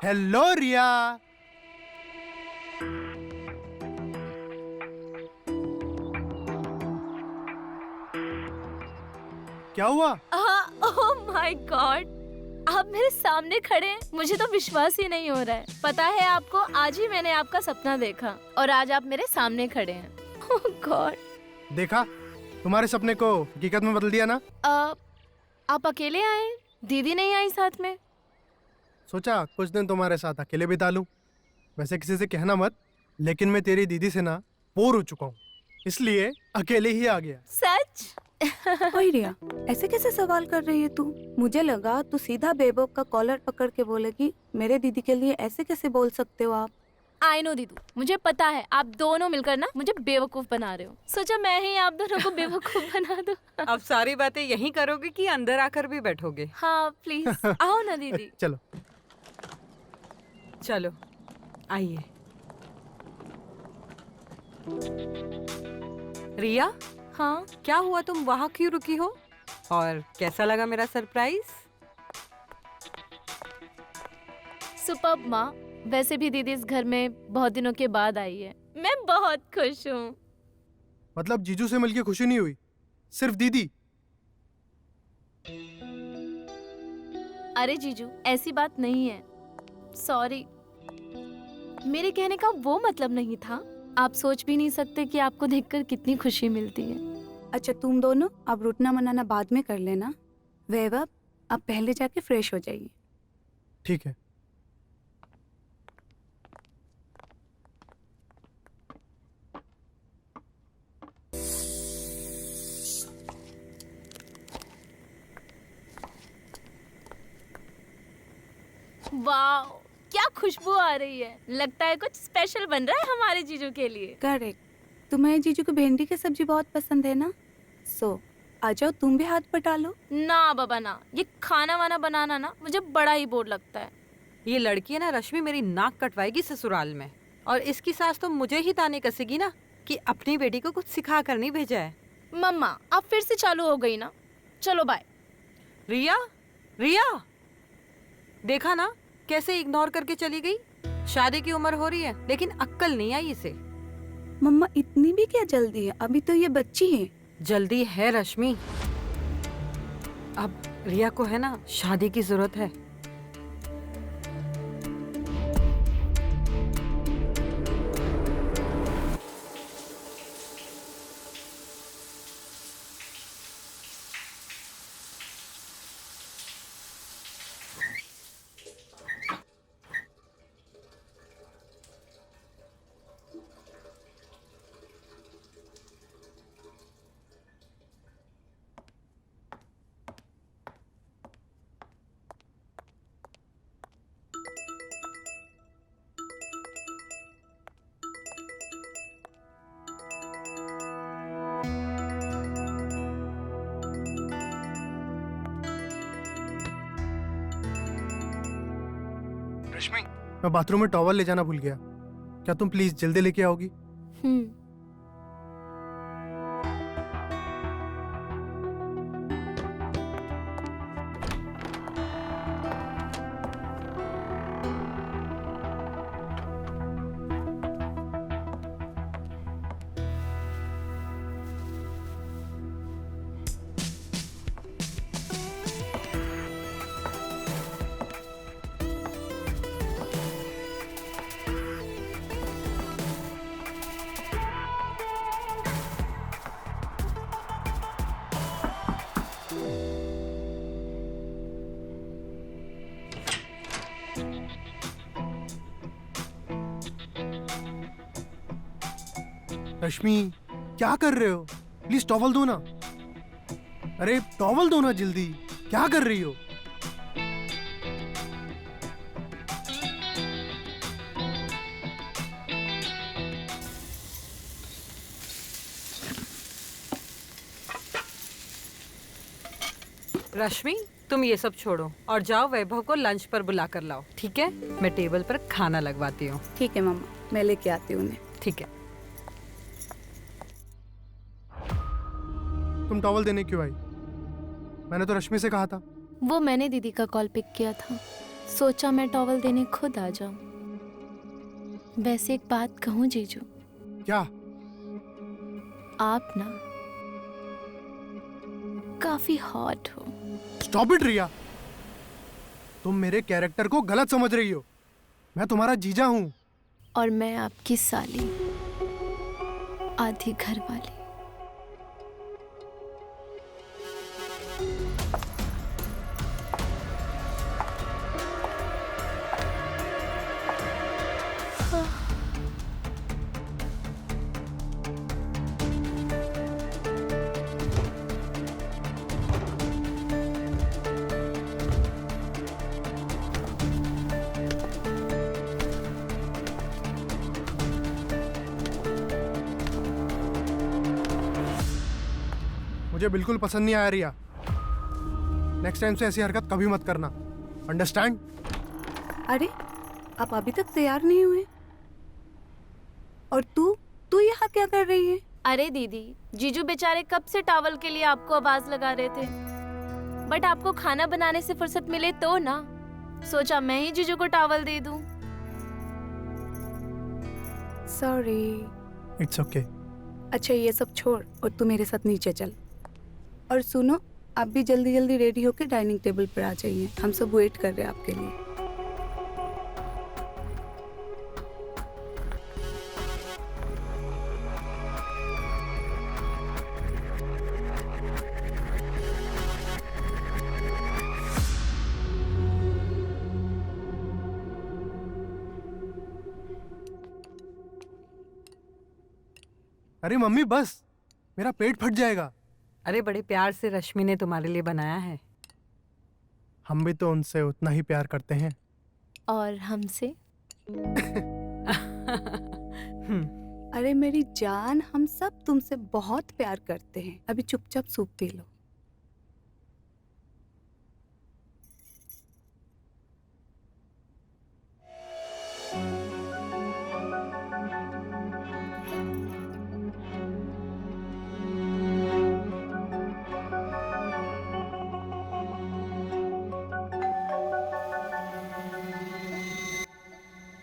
Hello रिया। क्या हुआ? Oh my God, आप मेरे सामने खड़े हैं, मुझे तो विश्वास ही नहीं हो रहा है। पता है आपको, आज ही मैंने आपका सपना देखा और आज आप मेरे सामने खड़े हैं। ओह गॉड। देखा, तुम्हारे सपने को हकीकत में बदल दिया ना। आप अकेले आए, दीदी नहीं आई साथ में? सोचा कुछ दिन तुम्हारे साथ अकेले बिता लूं। वैसे किसी से कहना मत, लेकिन मैं तेरी दीदी से ना बोर हो चुका हूँ, इसलिए अकेले ही आ गया। सच? ओए रिया, ऐसे कैसे सवाल कर रही है तू? मुझे लगा तू सीधा बेबोक का कॉलर पकड़ के बोलेगी मेरे दीदी के लिए ऐसे कैसे बोल सकते हो आप? आई नो दीदू, मुझे पता है आप दोनों मिलकर ना मुझे बेवकूफ बना रहे हो। सोचा मैं ही आप दोनों को बेवकूफ बना दूं। अब सारी बातें यहीं करोगे कि अंदर आकर भी बैठोगे? हाँ प्लीज आओ ना दीदी। चलो चलो आइए। रिया, हाँ क्या हुआ, तुम वहाँ क्यों रुकी हो? और कैसा लगा मेरा सरप्राइज? सुपर्ब माँ। वैसे भी दीदी इस घर में बहुत दिनों के बाद आई है, मैं बहुत खुश हूँ। मतलब जीजू से मिलके खुशी नहीं हुई, सिर्फ दीदी? अरे जीजू, ऐसी बात नहीं है, सॉरी। मेरे कहने का वो मतलब नहीं था। आप सोच भी नहीं सकते कि आपको देखकर कितनी खुशी मिलती है। अच्छा तुम दोनों अब रुटना मनाना बाद में कर लेना। वैभव, अब पहले जाके फ्रेश हो जाइए। ठीक है। वाह, क्या खुशबू आ रही है। लगता है कुछ स्पेशल बन रहा है हमारे जीजू के लिए। करेक्ट। तुम्हारे जीजू को भिंडी की सब्जी बहुत पसंद है ना, सो आ जाओ तुम भी हाथ बटा लो। ना बाबा ना, ये खाना वाना बनाना ना मुझे बड़ा ही बोर लगता है। ये लड़की है ना रश्मि, मेरी नाक कटवाएगी ससुराल में। और इसकी सास तो मुझे ही ताने कसेगी ना कि अपनी बेटी को कुछ सिखा कर नहीं भेजा है। मम्मा अब फिर से चालू हो गई ना। चलो बाय। रिया, रिया, देखा ना कैसे इग्नोर करके चली गई। शादी की उम्र हो रही है लेकिन अक्ल नहीं आई इसे। मम्मा इतनी भी क्या जल्दी है, अभी तो ये बच्ची है। जल्दी है रश्मि, अब रिया को है ना शादी की जरूरत है। रश्मि, मैं बाथरूम में टॉवल ले जाना भूल गया, क्या तुम प्लीज जल्दी लेके आओगी? रश्मि, क्या कर रहे हो? प्लीज टॉवल दो ना। अरे टॉवल दो ना जल्दी, क्या कर रही हो? रश्मि, तुम ये सब छोड़ो और जाओ वैभव को लंच पर बुला कर लाओ, ठीक है? मैं टेबल पर खाना लगवाती हूँ। ठीक है मम्मा, मैं लेके आती हूँ उन्हें। ठीक है। तुम टॉवल देने क्यों आई? मैंने तो रश्मि से कहा था। वो मैंने दीदी का कॉल पिक किया था। सोचा मैं टॉवल देने खुद आ जाऊं। वैसे एक बात कहूं जीजू, क्या? आप ना काफी हॉट हो। स्टॉप इट रिया, तुम मेरे कैरेक्टर को गलत समझ रही हो। मैं तुम्हारा जीजा हूँ। और मैं आपकी साली, आधी घर वाली। मुझे बिल्कुल पसंद नहीं आया रिया। नेक्स्ट टाइम से ऐसी हरकत कभी मत करना, अंडरस्टैंड? अरे आप अभी तक तैयार नहीं हुए? और तू यहाँ क्या कर रही है? अरे दीदी, जीजू बेचारे कब से टॉवल के लिए आपको आवाज लगा रहे थे, बट आपको खाना बनाने से फुर्सत मिले तो ना, सोचा मैं ही जीजू को टॉवल दे दूं। सॉरी। It's okay. अच्छा ये सब छोड़ और तू मेरे साथ नीचे चल। और सुनो, आप भी जल्दी जल्दी रेडी होकर डाइनिंग टेबल पर आ जाइए, हम सब वेट कर रहे हैं आपके लिए। अरे मम्मी बस, मेरा पेट फट जाएगा। अरे बड़े प्यार से रश्मि ने तुम्हारे लिए बनाया है। हम भी तो उनसे उतना ही प्यार करते हैं। और हमसे? अरे मेरी जान, हम सब तुमसे बहुत प्यार करते हैं। अभी चुपचाप सूप पी लो।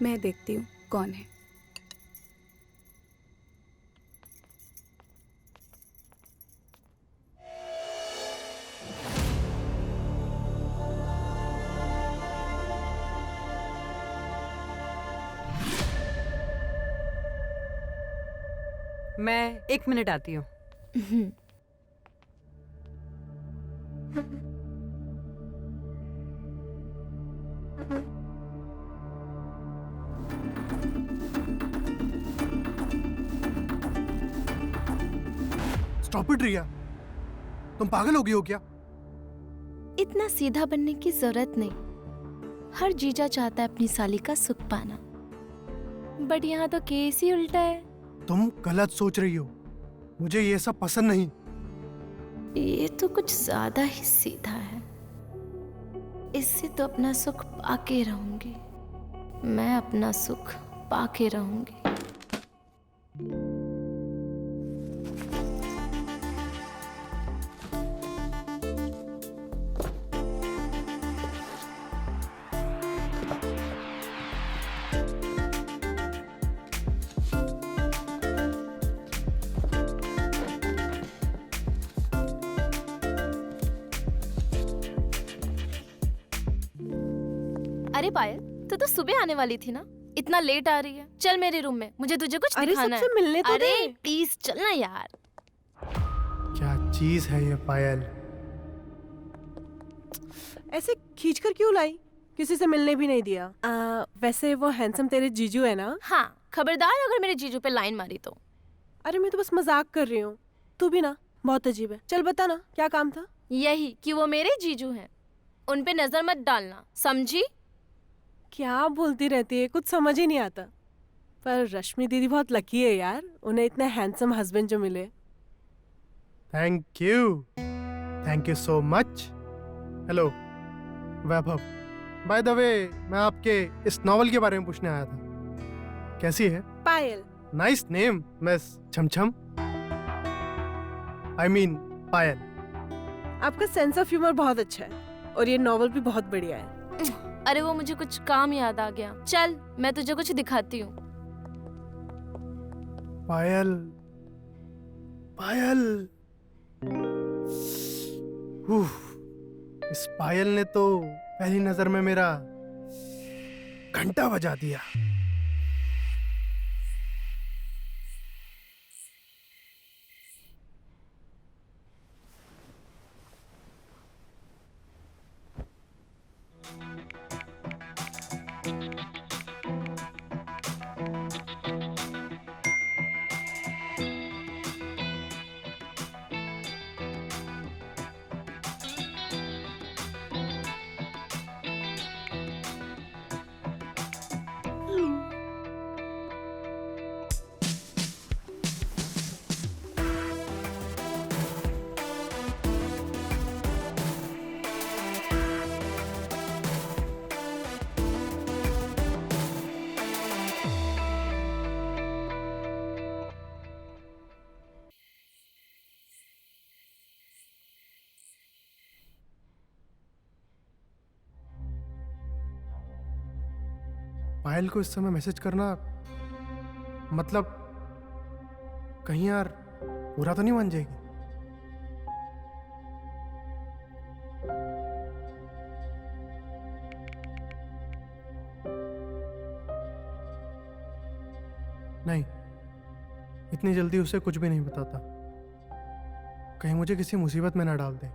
मैं देखती हूँ कौन है। मैं 1 मिनट आती हूँ। स्टॉप इट रिया, तुम पागल हो गई हो क्या? इतना सीधा बनने की जरूरत नहीं। हर जीजा चाहता है अपनी साली का सुख पाना, बट यहाँ तो केस ही उल्टा है। तुम गलत सोच रही हो, मुझे ये सब पसंद नहीं। ये तो कुछ ज्यादा ही सीधा है। इससे तो अपना सुख पाके रहूंगी, मैं अपना सुख पाके रहूंगी। अरे पायल, तू सुबह आने वाली थी ना, इतना लेट आ रही है। चल मेरे रूम में, मुझे तुझे कुछ दिखाना है। सबसे मिलने तो अरे दे। प्लीज चल ना यार। क्या चीज है ये पायल? ऐसे खींच कर क्यों लाई? किसी से मिलने भी नहीं दिया। वैसे वो हैंडसम तेरे जीजू है ना? हाँ, खबरदार अगर मेरे जीजू पे लाइन मारी तो। अरे मैं तो बस मजाक कर रही हूँ, तू भी ना बहुत अजीब है। चल बता ना क्या काम था? यही कि वो मेरे जीजू हैं, उन पे नजर मत डालना, समझी? क्या बोलती रहती है, कुछ समझ ही नहीं आता। पर रश्मि दीदी बहुत लकी है यार, उन्हें इतने हैंडसम हस्बैंड जो मिले। Thank you so much. Hello Vaibhav, by the way मैं आपके इस नॉवल के बारे में पूछने आया था। कैसी है? पायल। नाइस नेम मिस छमछम। I mean Payal. आपका सेंस ऑफ ह्यूमर बहुत अच्छा है और ये नॉवल भी बहुत बढ़िया है। अरे वो मुझे कुछ काम याद आ गया। चल मैं तुझे कुछ दिखाती हूँ। पायल, पायल। उफ, इस पायल ने तो पहली नजर में मेरा घंटा बजा दिया। पायल को इस समय मैसेज करना मतलब कहीं यार पूरा तो नहीं मान जाएगी। नहीं, इतनी जल्दी उसे कुछ भी नहीं बताता, कहीं मुझे किसी मुसीबत में ना डाल दे।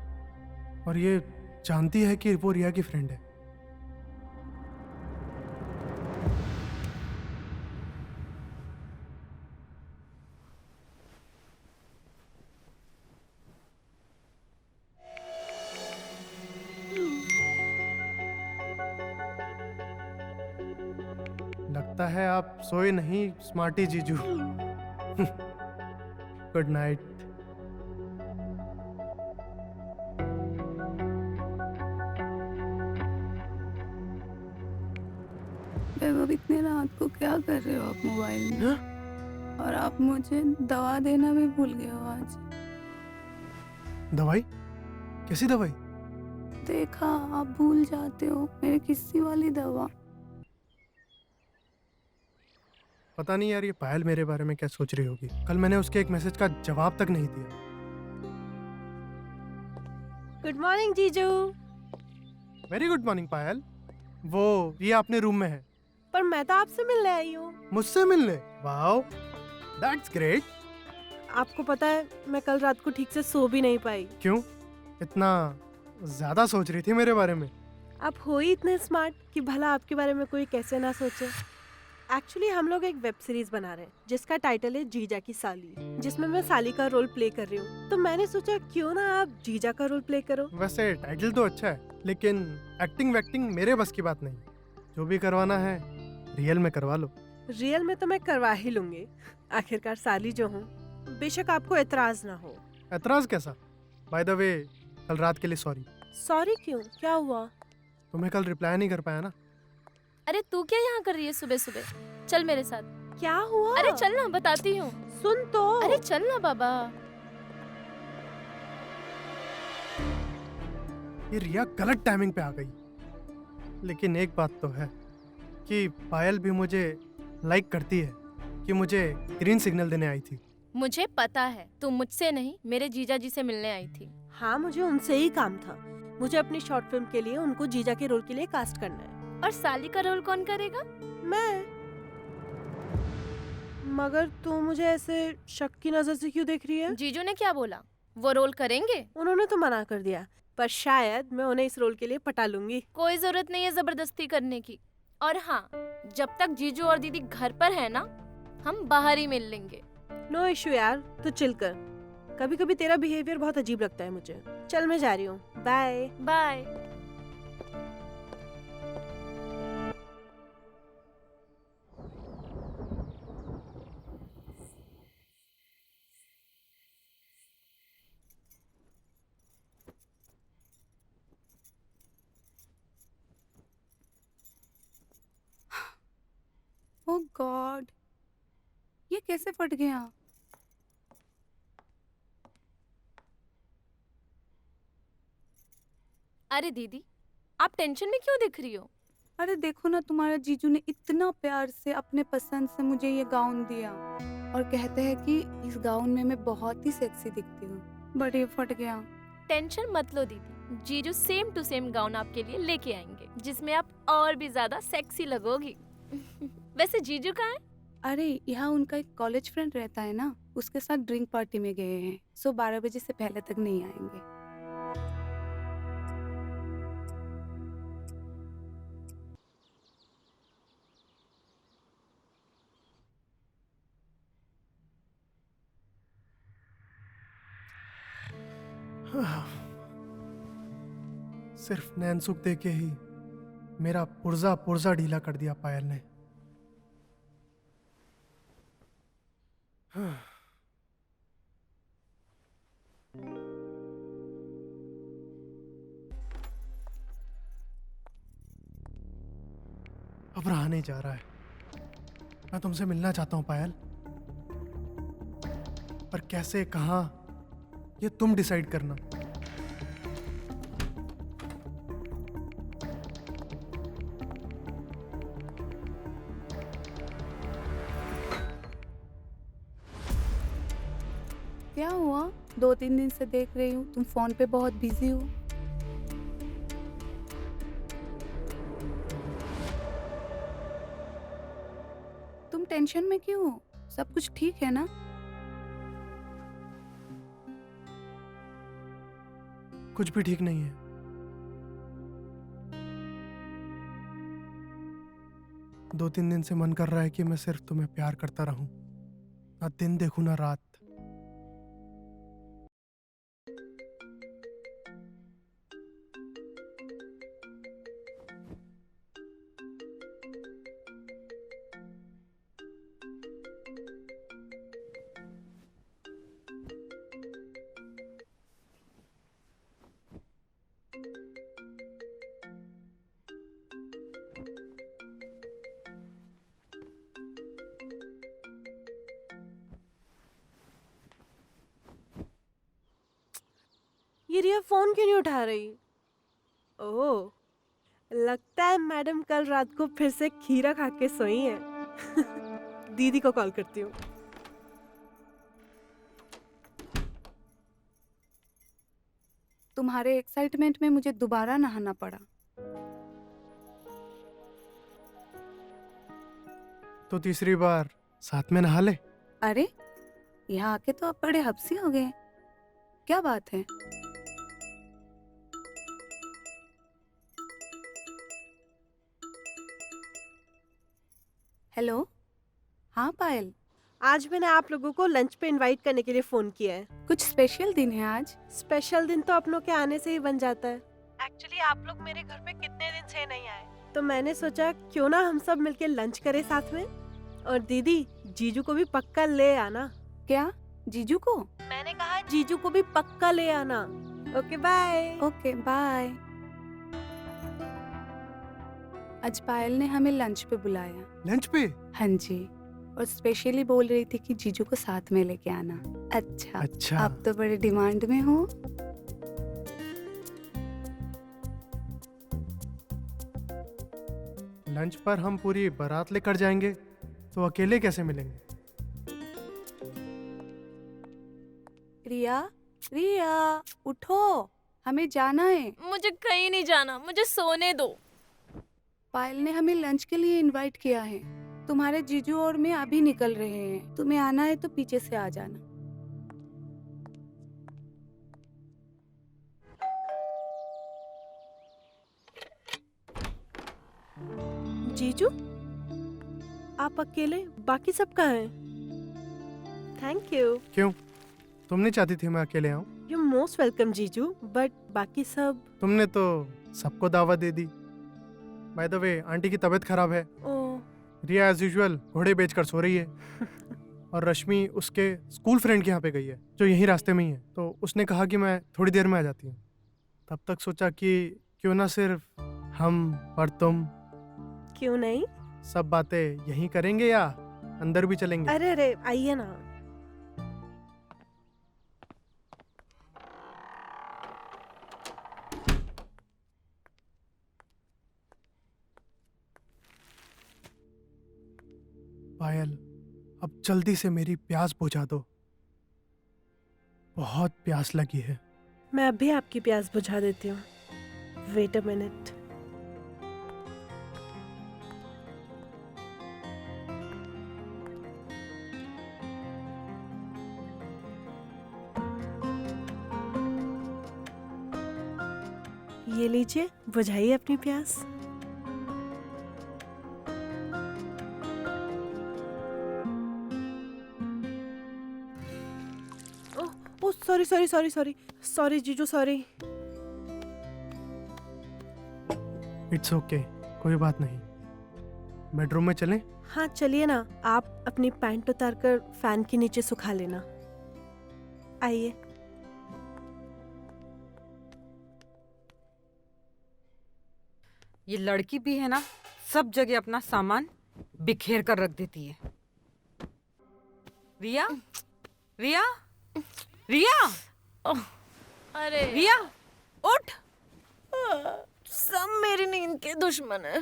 और ये जानती है कि वो रिया की फ्रेंड है। लगता है आप सोए नहीं स्मार्टी जीजू। Good night. वैभव, इतने रात को क्या कर रहे हो आप मोबाइल में? हाँ? और आप मुझे दवा देना भी भूल गए हो आज। दवाई? कैसी दवाई? देखा, आप भूल जाते हो मेरे किस्सी वाली दवा। पता नहीं यार, ये पायल मेरे बारे में क्या सोच रही होगी। कल मैंने उसके एक मैसेज का जवाब तक नहीं दिया। गुड मॉर्निंग जीजू। वेरी गुड मॉर्निंग पायल। वो ये अपने रूम में है। पर मैं तो आपसे मिलने आई हूँ। मुझसे मिलने? Wow, that's great. आपको पता है मैं कल रात को ठीक से सो भी नहीं पाई। क्यों? इतना ज्यादा सोच रही थी मेरे बारे में? आप हो ही इतने स्मार्ट कि भला आपके बारे में कोई कैसे ना सोचे। एक्चुअली हम लोग एक वेब सीरीज बना रहे हैं जिसका टाइटल है जीजा की साली, जिसमें मैं साली का रोल प्ले कर रही हूँ। तो मैंने सोचा क्यों ना आप जीजा का रोल प्ले करो। वैसे टाइटल तो अच्छा है, लेकिन एक्टिंग वैक्टिंग मेरे बस की बात नहीं। जो भी करवाना है रियल में करवा लो। रियल में तो मैं करवा ही लूंगी, आखिरकार साली जो हूँ। बेशक आपको एतराज ना हो। एतराज कैसा? बाय द वे, कल रात के लिए सॉरी। सॉरी क्यों, क्या हुआ? तुम्हें कल रिप्लाई नहीं कर पाया ना। अरे तू क्या यहाँ कर रही है सुबह सुबह? चल मेरे साथ। क्या हुआ? अरे चल ना, बताती हूँ। सुन तो। अरे चल ना बाबा। ये रिया गलत टाइमिंग पे आ गई। लेकिन एक बात तो है कि पायल भी मुझे लाइक करती है, कि मुझे ग्रीन सिग्नल देने आई थी। मुझे पता है तू मुझसे नहीं मेरे जीजा जी से मिलने आई थी। हाँ, मुझे उनसे ही काम था। मुझे अपनी शॉर्ट फिल्म के लिए उनको जीजा के रोल के लिए कास्ट करना है। और साली का रोल कौन करेगा? मैं। मगर तू मुझे ऐसे शक की नजर से क्यों देख रही है? जीजू ने क्या बोला? वो रोल करेंगे? उन्होंने तो मना कर दिया, पर शायद मैं उन्हें इस रोल के लिए पटा लूंगी। कोई जरूरत नहीं है जबरदस्ती करने की। और हाँ, जब तक जीजू और दीदी घर पर है ना, हम बाहर ही मिल लेंगे। नो इशू यार, तू चिल कर। कभी कभी तेरा बिहेवियर बहुत अजीब लगता है मुझे। चल मैं जा रही हूँ, बाय बाय। ओह गॉड, ये कैसे फट गया? अरे दीदी, आप टेंशन में क्यों दिख रही हो? अरे देखो ना, तुम्हारा जीजू ने इतना प्यार से अपने पसंद से मुझे ये गाउन दिया और कहते हैं कि इस गाउन में मैं बहुत ही सेक्सी दिखती हूँ, बट ये फट गया। टेंशन मत लो दीदी, जीजू सेम टू सेम गाउन आपके लिए लेके आएंगे जिसमें आप और भी ज्यादा सेक्सी लगोगी। वैसे जीजू कहाँ है? अरे यहाँ उनका एक कॉलेज फ्रेंड रहता है ना, उसके साथ ड्रिंक पार्टी में गए हैं, सो 12 बजे से पहले तक नहीं आएंगे। सिर्फ नैन सुख दे के ही मेरा पुर्जा पुर्जा ढीला कर दिया पायल ने। अब रहा नहीं जा रहा है। मैं तुमसे मिलना चाहता हूं पायल, पर कैसे, कहाँ, ये तुम डिसाइड करना। क्या हुआ? 2-3 दिन से देख रही हूँ तुम फोन पे बहुत बिजी हो। तुम टेंशन में क्यों हो? सब कुछ ठीक है ना? कुछ भी ठीक नहीं है। दो तीन दिन से मन कर रहा है कि मैं सिर्फ तुम्हें प्यार करता रहूं, ना दिन देखूं ना रात। ये रिया फोन क्यों नहीं उठा रही? ओह, लगता है मैडम कल रात को फिर से खीरा खा के सोई हैं। दीदी को कॉल करती हूँ। तुम्हारे एक्साइटमेंट में मुझे दोबारा नहाना पड़ा। तो तीसरी बार साथ में नहा ले। अरे यहाँ आके तो आप बड़े हब्सी हो गए। क्या बात है? हेलो, हाँ पायल, आज मैंने आप लोगों को लंच पे इनवाइट करने के लिए फोन किया है। कुछ स्पेशल दिन है आज? स्पेशल दिन तो अपनों के आने से ही बन जाता है। एक्चुअली आप लोग मेरे घर पे कितने दिन से नहीं आए, तो मैंने सोचा क्यों ना हम सब मिलके लंच करें साथ में। और दीदी, जीजू को भी पक्का ले आना। क्या? जीजू को? मैंने कहा जीजू को भी पक्का ले आना। Okay bye. Okay bye. आज पायल ने हमें लंच पे बुलाया। लंच पे? हाँ जी, और स्पेशली बोल रही थी कि जीजू को साथ में लेके आना। अच्छा, अच्छा। आप तो बड़े डिमांड में हो। लंच पर हम पूरी बारात लेकर जाएंगे तो अकेले कैसे मिलेंगे? रिया, रिया उठो, हमें जाना है। मुझे कहीं नहीं जाना, मुझे सोने दो। पायल ने हमें लंच के लिए इनवाइट किया है। तुम्हारे जीजू और मैं अभी निकल रहे हैं। तुम्हें आना है तो पीछे से आ जाना। जीजू, आप अकेले, बाकी सब कहाँ हैं? Thank you. क्यों, तुम नहीं चाहती थी मैं अकेले आऊं? यू मोस्ट वेलकम जीजू, बट बाकी सब। तुमने तो सबको दावत दे दी। बाय द वे, आंटी की तबीयत खराब है। ओह, रिया एज यूजुअल घोड़े बेचकर सो रही है। और रश्मि उसके स्कूल फ्रेंड के यहाँ पे गई है जो यहीं रास्ते में ही है। तो उसने कहा कि मैं थोड़ी देर में आ जाती हूँ। तब तक सोचा कि क्यों ना सिर्फ हम और तुम क्यों नहीं? सब बातें यहीं करेंगे या अंदर भी चलेंगे? अरे अरे, आइए ना। पायल, अब जल्दी से मेरी प्यास बुझा दो, बहुत प्यास लगी है। मैं अभी आपकी प्यास बुझा देती हूँ। Wait a minute. ये लीजिए, बुझाइए अपनी प्यास। Oh sorry sorry sorry sorry sorry जीजू, सॉरी। इट्स ओके, कोई बात नहीं। बेडरूम में चलें? हाँ चलिए ना, आप अपनी पैंट उतारकर फैन के नीचे सुखा लेना। आइए। ये लड़की भी है ना, सब जगह अपना सामान बिखेर कर रख देती है। रिया, रिया, रिया, अरे रिया, उठ। सब मेरी नींद के दुश्मन है।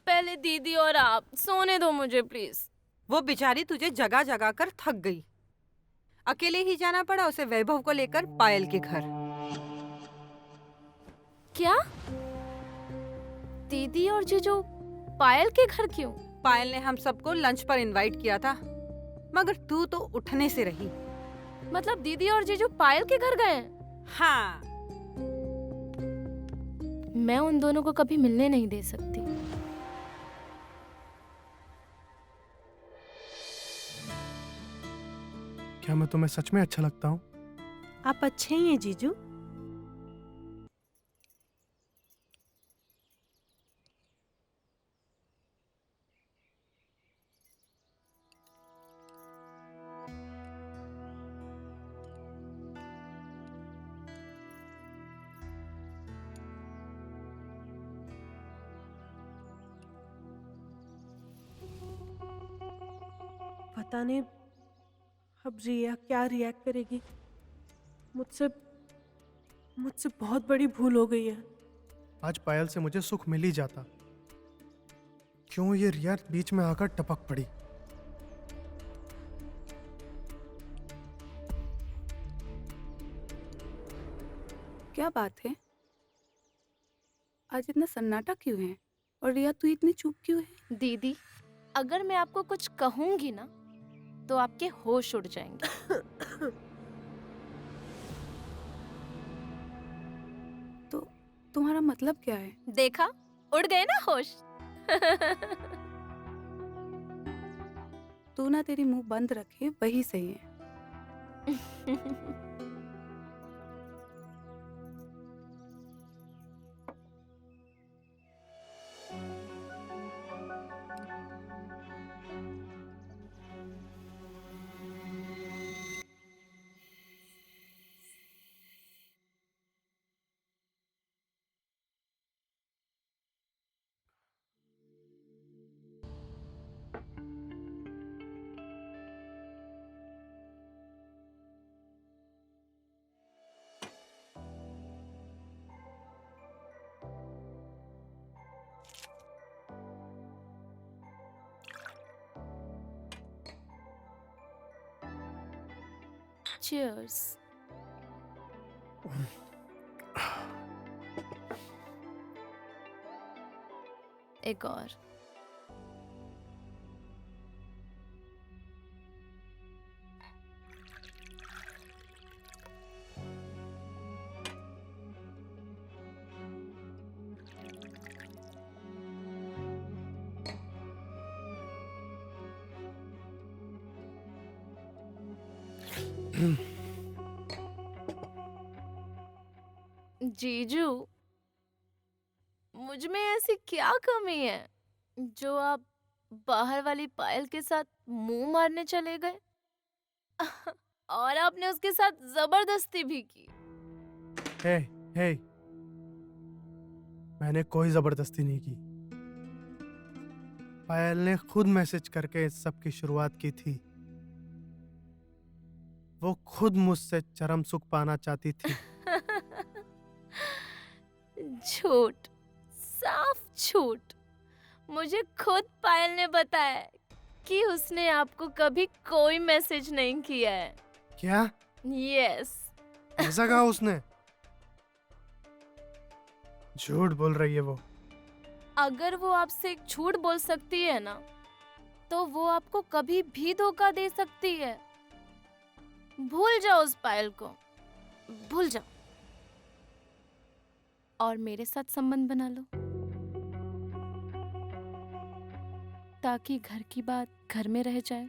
पहले दीदी और आप, सोने दो मुझे प्लीज। वो बेचारी तुझे जगा जगा कर थक गई। अकेले ही जाना पड़ा उसे वैभव को लेकर पायल के घर। क्या? दीदी और जीजू पायल के घर क्यों? पायल ने हम सबको लंच पर इनवाइट किया था, मगर तू तो उठने से रही। मतलब दीदी और जीजू पायल के घर गए? हाँ, मैं उन दोनों को कभी मिलने नहीं दे सकती। क्या मैं तुम्हें सच में अच्छा लगता हूँ? आप अच्छे ही हैं जीजू। पता नहीं अब रिया क्या रिएक्ट करेगी। मुझसे मुझसे बहुत बड़ी भूल हो गई है। आज पायल से मुझे सुख मिल ही जाता, क्यों ये रिया बीच में आकर टपक पड़ी? क्या बात है, आज इतना सन्नाटा क्यों है? और रिया तू इतनी चुप क्यों है? दीदी, अगर मैं आपको कुछ कहूंगी ना तो आपके होश उड़ जाएंगे। तो तुम्हारा मतलब क्या है? देखा, उड़ गए ना होश। तू ना तेरी मुंह बंद रखे वही सही है। Cheers. एक और। जीजू, मुझ में ऐसी क्या कमी है जो आप बाहर वाली पायल के साथ मुंह मारने चले गए? और आपने उसके साथ जबरदस्ती भी की। हे, हे, मैंने कोई जबरदस्ती नहीं की। पायल ने खुद मैसेज करके इस सब की शुरुआत की थी। वो खुद मुझसे चरम सुख पाना चाहती थी। झूठ, साफ झूठ। मुझे खुद पायल ने बताया कि उसने आपको कभी कोई मैसेज नहीं किया है। क्या? यस। ऐसा कहा उसने? झूठ बोल रही है वो। अगर वो आपसे एक झूठ बोल सकती है ना, तो वो आपको कभी भी धोखा दे सकती है। भूल जाओ उस पायल को, भूल जाओ और मेरे साथ संबंध बना लो, ताकि घर की बात घर में रह जाए।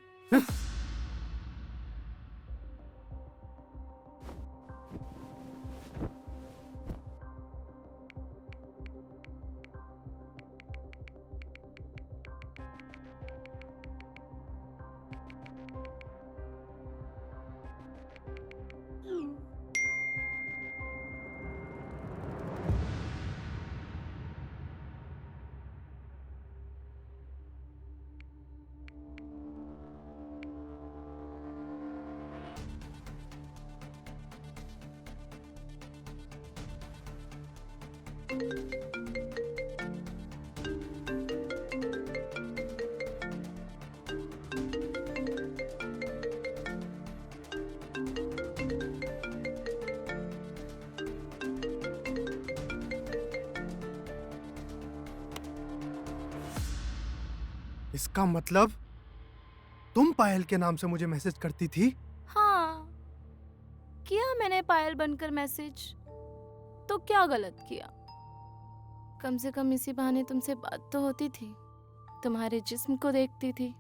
इसका मतलब तुम पायल के नाम से मुझे मैसेज करती थी? हाँ, किया मैंने पायल बनकर मैसेज, तो क्या गलत किया? कम से कम इसी बहाने तुमसे बात तो होती थी, तुम्हारे जिस्म को देखती थी,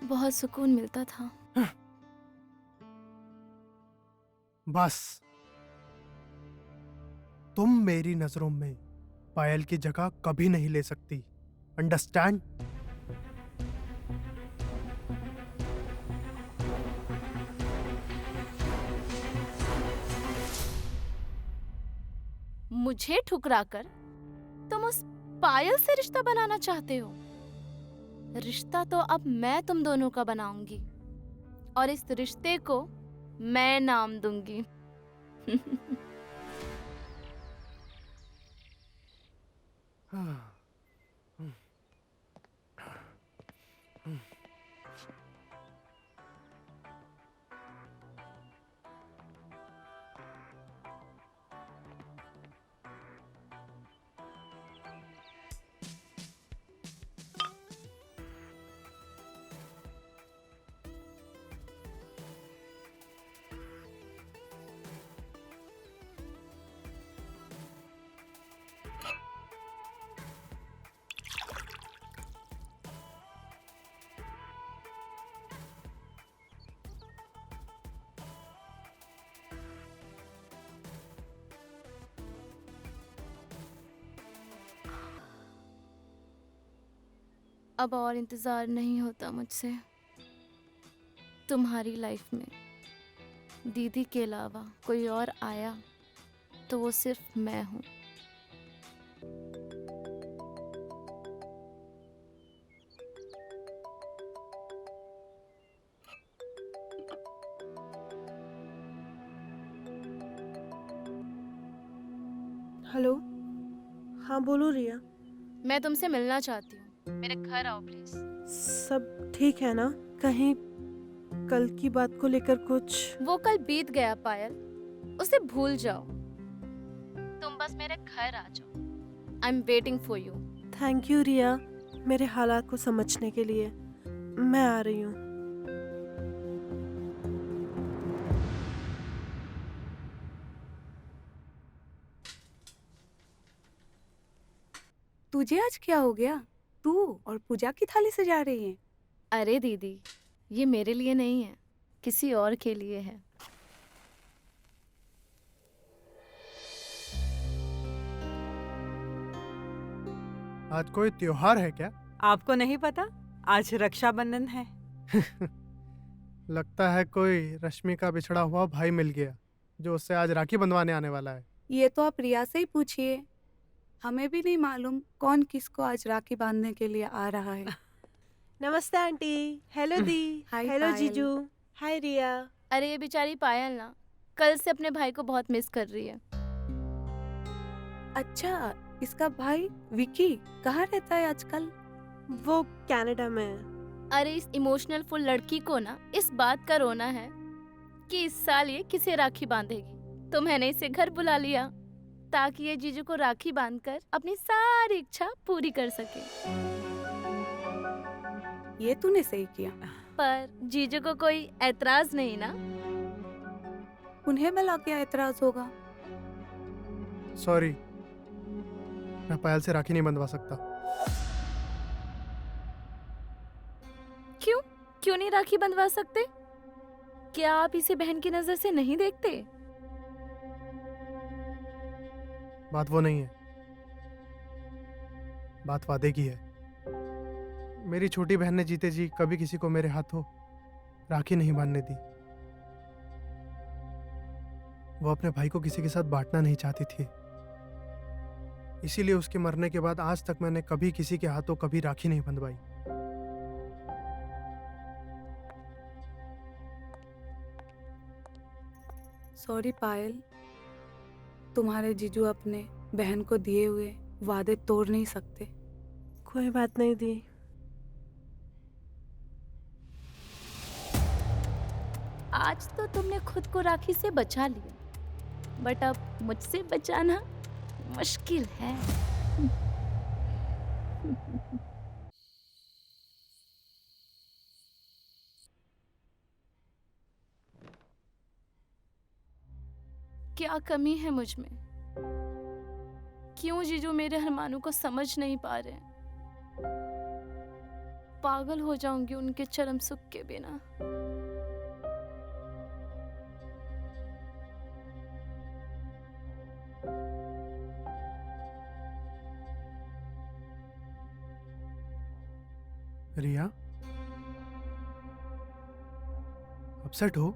बहुत सुकून मिलता था। बस तुम मेरी नजरों में पायल की जगह कभी नहीं ले सकती, अंडरस्टैंड? मुझे ठुकराकर तुम उस पायल से रिश्ता बनाना चाहते हो? रिश्ता तो अब मैं तुम दोनों का बनाऊंगी, और इस रिश्ते को मैं नाम दूंगी। अब और इंतजार नहीं होता मुझसे। तुम्हारी लाइफ में दीदी के अलावा कोई और आया तो वो सिर्फ मैं हूँ। हेलो, हाँ बोलो रिया। मैं तुमसे मिलना चाहती हूँ, मेरे घर आओ प्लीज। सब ठीक है ना? कहीं कल की बात को लेकर कुछ? वो कल बीत गया पायल, उसे भूल जाओ। तुम बस मेरे घर आ जाओ। I am waiting for you. Thank you Riya, मेरे हालात को समझने के लिए। मैं आ रही हूँ। तुझे आज क्या हो गया? तू और पूजा की थाली सजा रही है। अरे दीदी, ये मेरे लिए नहीं है, किसी और के लिए है। आज कोई त्योहार है क्या? आपको नहीं पता? आज रक्षाबंधन है। लगता है कोई रश्मि का बिछड़ा हुआ भाई मिल गया जो उससे आज राखी बंधवाने आने वाला है। ये तो आप रिया से ही पूछिए, हमें भी नहीं मालूम कौन किसको आज राखी बांधने के लिए आ रहा है। नमस्ते आंटी। हेलो दी। हाय हेलो पायल। जीजू। हाय रिया। अरे ये बेचारी पायल ना कल से अपने भाई को बहुत मिस कर रही है। अच्छा, इसका भाई विकी कहाँ रहता है आजकल? वो कनाडा में है। अरे इस इमोशनल फुल लड़की को ना इस बात का रोना है कि इस साल ये किसे राखी बांधेगी, तो मैंने इसे घर बुला लिया ताकि ये जीजू को राखी बांधकर अपनी सारी इच्छा पूरी कर सके। ये तूने सही किया। पर जीजू को कोई ऐतराज नहीं ना? उन्हें भला क्या एतराज होगा? सॉरी, मैं पायल से राखी नहीं बंधवा सकता। क्यों क्यों नहीं राखी बंधवा सकते? क्या आप इसे बहन की नजर से नहीं देखते? बात वो नहीं है, बात वादे की है। मेरी छोटी बहन ने जीते जी कभी किसी को मेरे हाथों राखी नहीं बांधने दी। वो अपने भाई को किसी के साथ बांटना नहीं चाहती थी, इसीलिए उसके मरने के बाद आज तक मैंने कभी किसी के हाथों कभी राखी नहीं बंधवाई। सॉरी पायल, तुम्हारे जीजू अपने बहन को दिए हुए वादे तोड़ नहीं सकते। कोई बात नहीं दी। आज तो तुमने खुद को राखी से बचा लिया, बट अब मुझसे बचाना मुश्किल है। क्या कमी है मुझ में? क्यों जीजू मेरे अरमानों को समझ नहीं पा रहे हैं? पागल हो जाऊंगी उनके चरम सुख के बिना। रिया, अपसेट हो?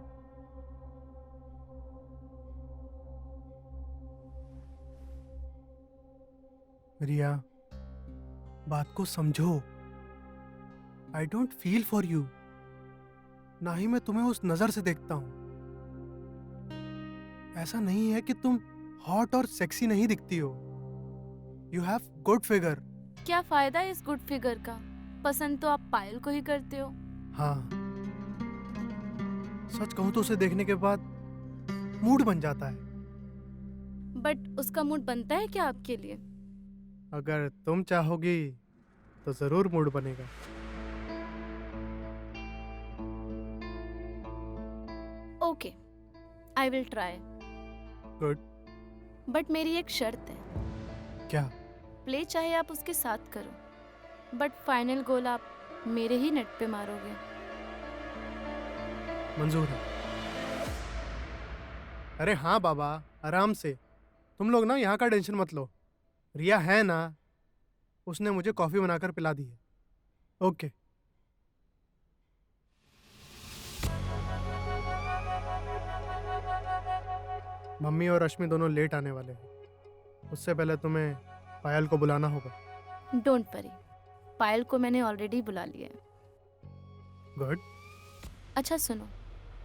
रिया, बात को समझो। I don't feel for you, ना ही मैं तुम्हें उस नजर से देखता हूं। ऐसा नहीं है कि तुम हॉट और सेक्सी नहीं दिखती हो। You have good figure. क्या फायदा है इस गुड फिगर का? पसंद तो आप पायल को ही करते हो। हाँ, सच कहूं तो उसे देखने के बाद मूड बन जाता है। बट उसका मूड बनता है क्या आपके लिए? अगर तुम चाहोगी तो जरूर मूड बनेगा। Okay, I will try. Good. But मेरी एक शर्त है। क्या? प्ले चाहे आप उसके साथ करो, बट फाइनल गोल आप मेरे ही नेट पे मारोगे। मंजूर है। अरे हाँ बाबा, आराम से। तुम लोग ना यहाँ का टेंशन मत लो। रिया है ना, उसने मुझे कॉफी बनाकर पिला दी है। ओके। मम्मी और रश्मि दोनों लेट आने वाले हैं। उससे पहले तुम्हें पायल को बुलाना होगा। डोंट वरी, पायल को मैंने ऑलरेडी बुला लिया है। गुड। अच्छा सुनो,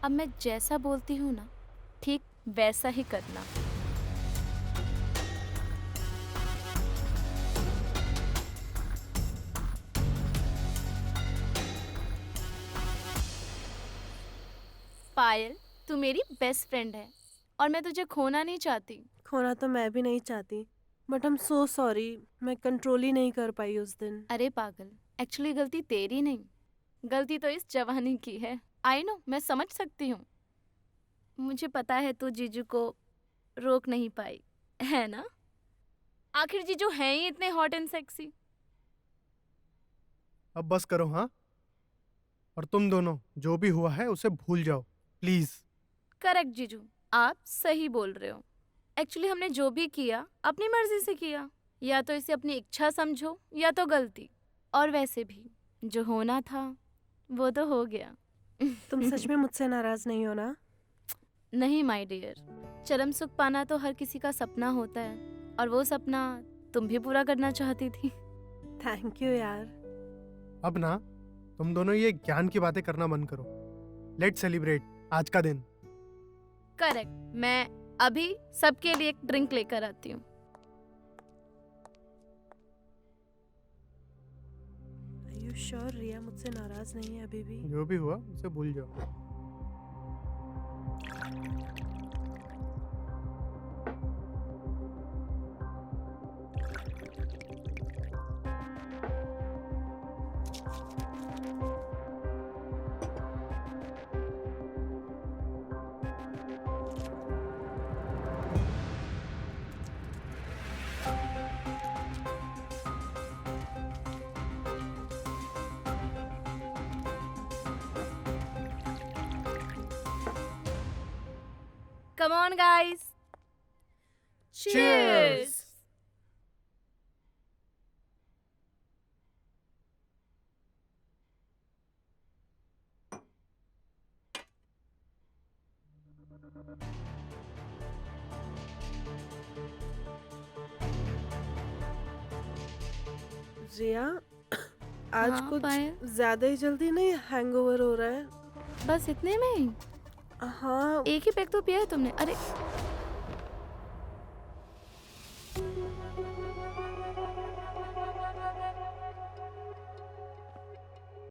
अब मैं जैसा बोलती हूँ ना, ठीक वैसा ही करना। पायल, तू मेरी बेस्ट फ्रेंड है और मैं तुझे खोना नहीं चाहती। खोना तो मैं भी नहीं चाहती, but I am so sorry, मैं कंट्रोल ही नहीं कर पाई उस दिन। अरे पागल, एक्चुअली गलती तेरी नहीं, गलती तो इस जवानी की है। आई नो, मैं समझ सकती हूँ। मुझे पता है तू जीजू को रोक नहीं पाई, है ना? आखिर जीजू हैं ही इतने हॉट एंड सेक्सी। अब बस करो हाँ, और तुम दोनों जो भी हुआ है उसे भूल जाओ प्लीज। करेक्ट जीजू, आप सही बोल रहे हो। एक्चुअली हमने जो भी किया अपनी मर्जी से किया, या तो इसे अपनी इच्छा समझो या तो गलती। और वैसे भी जो होना था वो तो हो गया। तुम सच में मुझसे नाराज नहीं हो ना? नहीं माय डियर, चरम सुख पाना तो हर किसी का सपना होता है, और वो सपना तुम भी पूरा करना चाहती थी। थैंक यू यार। अब ना तुम दोनों ये ज्ञान की बातें करना बंद करो। लेट्स सेलिब्रेट आज का दिन। करेक्ट, मैं अभी सबके लिए एक ड्रिंक लेकर आती हूँ। यू श्योर रिया मुझसे नाराज नहीं है अभी भी? जो भी हुआ उसे भूल जाओ। Come on, guys. Cheers. रिया आज हाँ, कुछ पायल। ज्यादा ही जल्दी नहीं हैंगओवर हो रहा है? बस इतने में ही? हाँ एक ही पैक तो पिया है तुमने। अरे